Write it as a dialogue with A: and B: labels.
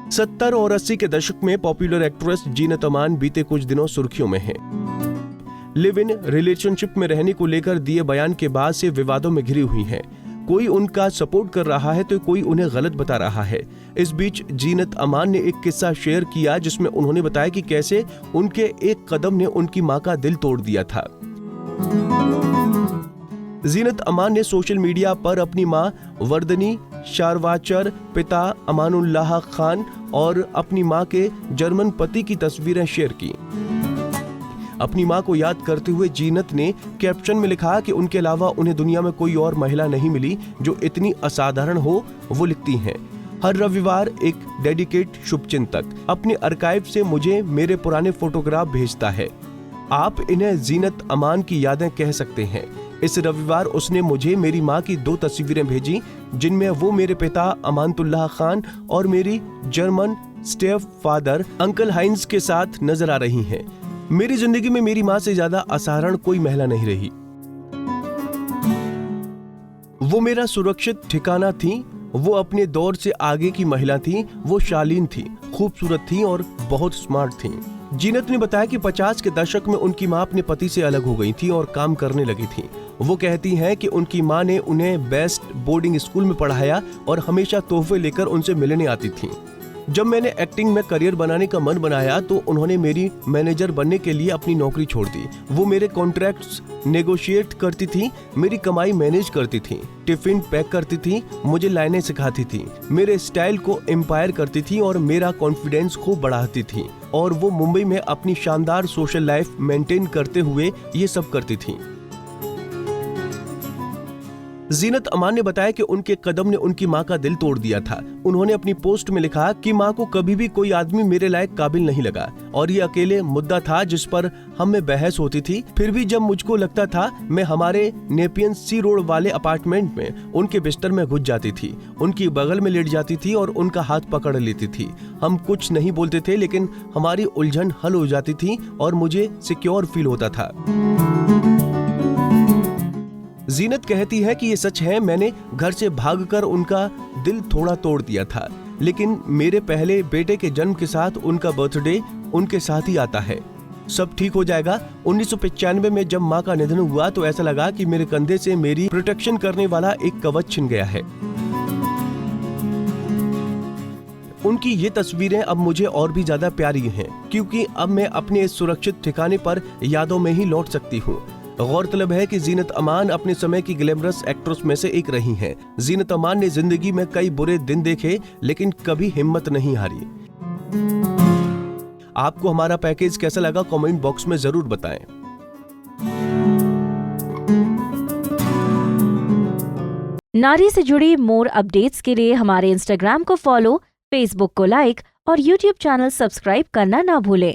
A: 70 और 80 के दशक में पॉपुलर एक्ट्रेस जीनत अमान बीते कुछ दिनों सुर्खियों में है। लिव इन रिलेशनशिप में रहने को लेकर दिए बयान के बाद से विवादों में घिरी हुई हैं। कोई उनका सपोर्ट कर रहा है तो कोई उन्हें गलत बता रहा है। इस बीच जीनत अमान ने एक किस्सा शेयर किया जिसमें उन्होंने बताया कि कैसे उनके एक कदम ने उनकी मां का दिल तोड़ दिया था। जीनत अमान ने सोशल मीडिया पर अपनी मां वर्दनी शारवाचर, पिता अमानुल्लाह खान और अपनी मां के जर्मन पति की तस्वीरें शेयर की। अपनी मां को याद करते हुए जीनत ने कैप्शन में लिखा कि उनके अलावा उन्हें दुनिया में कोई और महिला नहीं मिली जो इतनी असाधारण हो। वो लिखती हैं, हर रविवार एक डेडिकेट शुभचिंतक अपने आर्काइव से मुझे मेरे पुराने फोटोग्राफ भेजता है। आप इन्हें जीनत अमान की यादें कह सकते हैं। इस रविवार उसने मुझे मेरी मां की 2 तस्वीरें भेजी जिनमें वो मेरे पिता अमानतुल्लाह खान और मेरी जर्मन स्टेप फादर अंकल हाइंस के साथ नजर आ रही हैं। मेरी जिंदगी में मेरी मां से ज्यादा असाधारण कोई महिला नहीं रही। वो मेरा सुरक्षित ठिकाना थी। वो अपने दौर से आगे की महिला थी। वो शालीन थी, खूबसूरत थी और बहुत स्मार्ट थी। जीनत ने बताया कि 50 के दशक में उनकी मां अपने पति से अलग हो गई थी और काम करने लगी थी। वो कहती हैं कि उनकी मां ने उन्हें बेस्ट बोर्डिंग स्कूल में पढ़ाया और हमेशा तोहफे लेकर उनसे मिलने आती थी। जब मैंने एक्टिंग में करियर बनाने का मन बनाया तो उन्होंने मेरी मैनेजर बनने के लिए अपनी नौकरी छोड़ दी। वो मेरे कॉन्ट्रैक्ट्स नेगोशिएट करती थी, मेरी कमाई मैनेज करती थी, टिफिन पैक करती थी, मुझे लाइनें सिखाती थी, मेरे स्टाइल को एम्पायर करती थी और मेरा कॉन्फिडेंस खूब बढ़ाती थी। और वो मुंबई में अपनी शानदार सोशल लाइफ मेंटेन करते हुए ये सब करती थी। जीनत अमान ने बताया कि उनके कदम ने उनकी मां का दिल तोड़ दिया था। उन्होंने अपनी पोस्ट में लिखा कि मां को कभी भी कोई आदमी मेरे लायक काबिल नहीं लगा और ये अकेले मुद्दा था जिस पर हम में बहस होती थी। फिर भी जब मुझको लगता था मैं हमारे नेपियन सी रोड वाले अपार्टमेंट में उनके बिस्तर में घुस जाती थी, उनकी बगल में लेट जाती थी और उनका हाथ पकड़ लेती थी। हम कुछ नहीं बोलते थे लेकिन हमारी उलझन हल हो जाती थी और मुझे सिक्योर फील होता था। जीनत कहती है कि ये सच है, मैंने घर से भागकर उनका दिल थोड़ा तोड़ दिया था, लेकिन मेरे पहले बेटे के जन्म के साथ उनका बर्थडे उनके साथ ही आता है। सब ठीक हो जाएगा। 1995 में जब मां का निधन हुआ तो ऐसा लगा कि मेरे कंधे से मेरी प्रोटेक्शन करने वाला एक कवच छिन गया है। उनकी ये तस्वीरें अब मुझे और भी ज्यादा प्यारी हैं क्योंकि अब मैं अपने इस सुरक्षित ठिकाने पर यादों में ही लौट सकती हूँ। गौरतलब है कि जीनत अमान अपने समय की ग्लैमरस एक्ट्रेस में से एक रही हैं। जीनत अमान ने जिंदगी में कई बुरे दिन देखे लेकिन कभी हिम्मत नहीं हारी। आपको हमारा पैकेज कैसा लगा कमेंट बॉक्स में जरूर बताएं।
B: नारी से जुड़ी मोर अपडेट्स के लिए हमारे इंस्टाग्राम को फॉलो, फेसबुक को लाइक और यूट्यूब चैनल सब्सक्राइब करना ना भूलें।